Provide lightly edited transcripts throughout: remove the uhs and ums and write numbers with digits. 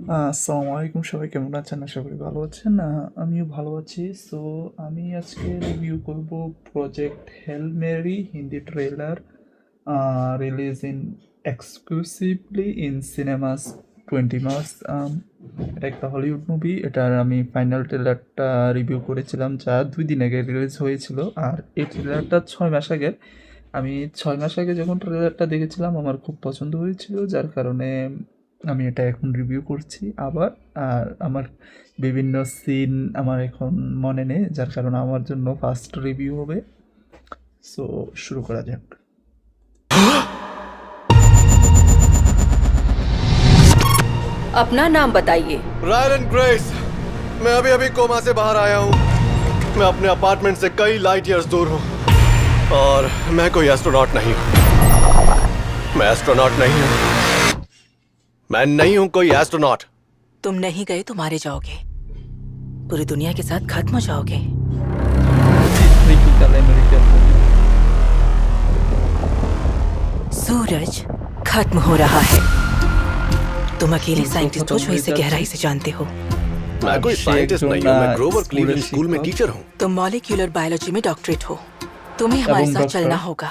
আসসালামু আলাইকুম, সবাই কেমন আছেন? আশা করি ভালো আছেন। আমিও ভালো আছি। সো আমি আজকে রিভিউ করব project Hail Mary Hindi trailer release in exclusively in cinemas 20 March. এটা একটা হলিউড মুভি। এটার আমি ফাইনাল ট্রেলারটা রিভিউ করেছিলাম যা 2 দিন আগে রিলিজ হয়েছিল। আর এই ট্রেলারটা 6 মাস আগে। আমি 6 মাস আগে যখন ট্রেলারটা দেখেছিলাম আমার খুব পছন্দ হয়েছিল, যার কারণে আমি এটা এখন রিভিউ করছি আবার। আর আমার বিভিন্ন সিন আমার এখন মনে নেই, যার কারণে আমার জন্য ফার্স্ট রিভিউ হবে। সো শুরু করা যাক। अपना नाम बताइए। रायलन ग्रेस। मैं अभी अभी कोमा से बाहर आया हूँ। मैं अपने अपार्टमेंट से कई लाइट ईयर्स दूर हूँ और मैं कोई एस्ट्रोनॉट नहीं हूँ। मैं एस्ट्रोनॉट नहीं हूँ। मैं नहीं हूँ कोई एस्ट्रोनॉट। तुम नहीं गए तो मारे जाओगे, पूरी दुनिया के साथ खत्म हो जाओगे। Typical American movie. सूरज खत्म हो रहा है। तुम अकेले साइंटिस्ट हो जो इसे गहराई से जानते हो। मैं कोई साइंटिस्ट नहीं हूँ। मैं ग्रोवर क्लीवेलैंड स्कूल में टीचर हूँ। तुम मॉलिक्यूलर बायोलॉजी में डॉक्टरेट हो। तुम्हें हमारे साथ चलना होगा।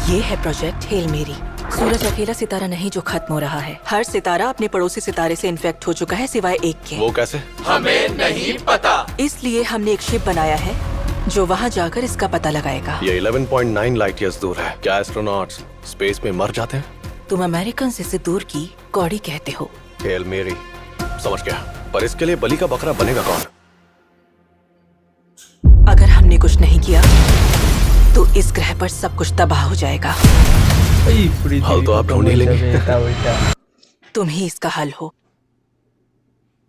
ये है प्रोजेक्ट हेल मेरी। सूरज अकेला सितारा नहीं जो खत्म हो रहा है। हर सितारा अपने पड़ोसी सितारे से इन्फेक्ट हो चुका है सिवाय एक के। वो कैसे? हमें नहीं पता। इसलिए हमने एक शिप बनाया है जो वहाँ जाकर इसका पता लगाएगा। ये 11.9 लाइट ईयर्स दूर है। क्या एस्ट्रोनॉट्स स्पेस में मर जाते हैं? तुम अमेरिकन से दूर की कौड़ी कहते हो। हेल मेरी, समझ गया। पर इसके लिए बलि का बकरा बनेगा कौन? अगर हमने कुछ नहीं किया तो इस ग्रह पर सब कुछ तबाह हो जाएगा। हल तो आप ढूंढ ही लेंगे। तुम ही इसका हल हो।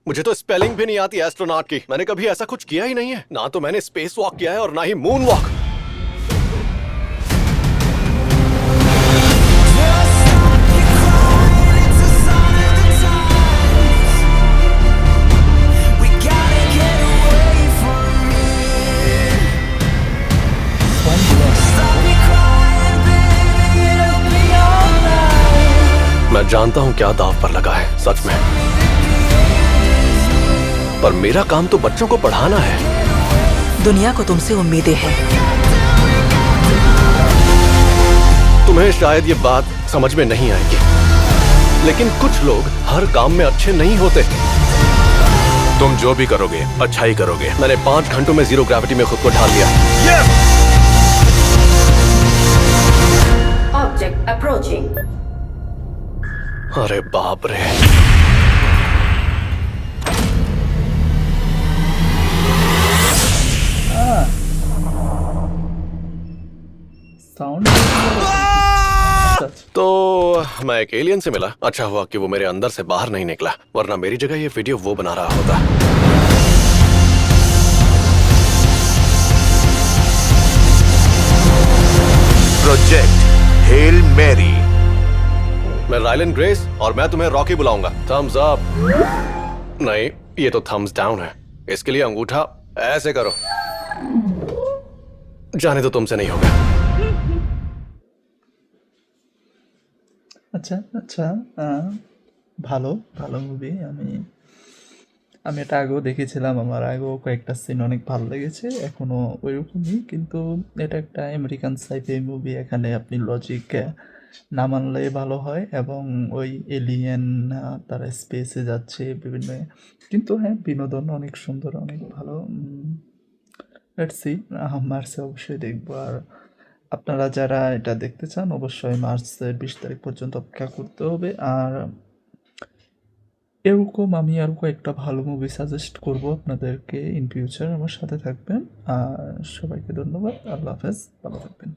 मुझे तो स्पेलिंग भी नहीं आती एस्ट्रोनॉट की। मैंने कभी ऐसा कुछ किया ही नहीं है। ना तो मैंने स्पेस वॉक किया है और ना ही मून वॉक। मैं जानता हूं क्या दांव पर लगा है, सच में। पर मेरा काम तो बच्चों को पढ़ाना है। दुनिया को तुमसे उम्मीदें हैं। तुम्हें शायद ये बात समझ में नहीं आएगी, लेकिन कुछ लोग हर काम में अच्छे नहीं होते। तुम जो भी करोगे अच्छा ही करोगे। मैंने 5 घंटों में जीरो ग्रेविटी में खुद को ढाल लिया। Object approaching. अरे बाप रे। साउंड तो मैं एक एलियन से मिला। अच्छा हुआ कि वो मेरे अंदर से बाहर नहीं निकला, वरना मेरी जगह ये वीडियो वो बना रहा होता। प्रोजेक्ट हेल मेरी। मैं रायलन ग्रेस और मैं तुम्हें रॉकी बुलाऊंगा। थम्स अप नहीं, ये तो थम्स डाउन है। इसके लिए अंगूठा ऐसे करो। जाने तो तुमसे नहीं होगा। আচ্ছা আচ্ছা, ভালো ভালো মুভি। আমি আমি এটা আগেও দেখেছিলাম। আমার আগেও কয়েকটা সিন অনেক ভালো লেগেছে, এখনও ওইরকমই। কিন্তু এটা একটা আমেরিকান সাইফাই মুভি। এখানে আপনি লজিক না মানলে ভালো হয়, এবং ওই এলিয়েন তারা স্পেসে যাচ্ছে বিভিন্ন, কিন্তু হ্যাঁ বিনোদন অনেক সুন্দর, অনেক ভালো। লেটস সি, মার্চে অবশ্যই দেখবো। আর আপনারা যারা এটা দেখতে চান অবশ্যই মার্চের 20 তারিখ পর্যন্ত অপেক্ষা করতে হবে। আর এরকম আমি আরও কয়েকটা ভালো মুভি সাজেস্ট করব আপনাদেরকে ইন ফিউচার। আমার সাথে থাকবেন। আর সবাইকে ধন্যবাদ। আল্লাহ হাফেজ, ভালো থাকবেন।